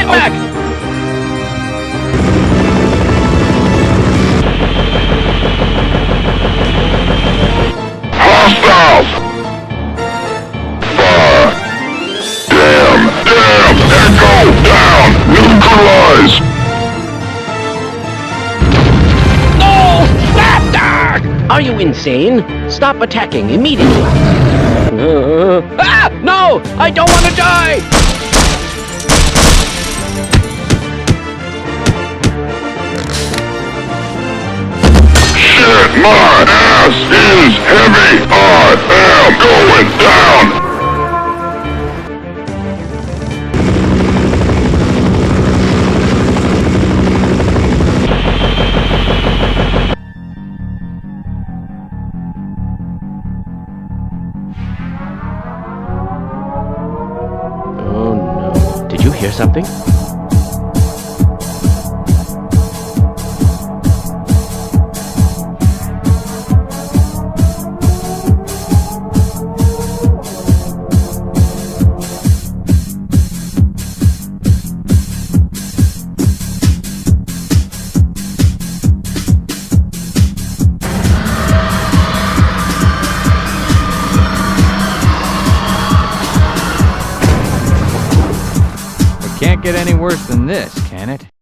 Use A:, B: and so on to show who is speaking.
A: Get back!
B: Hostiles! Fire! Damn! Echo! Down! Neutralize!
A: No! Bastard! Are you insane? Stop attacking immediately. No! I don't want to die!
B: Shit, my ass is heavy! I am going down!
A: Oh no. Did you hear something?
C: Can't get any worse than this, can it?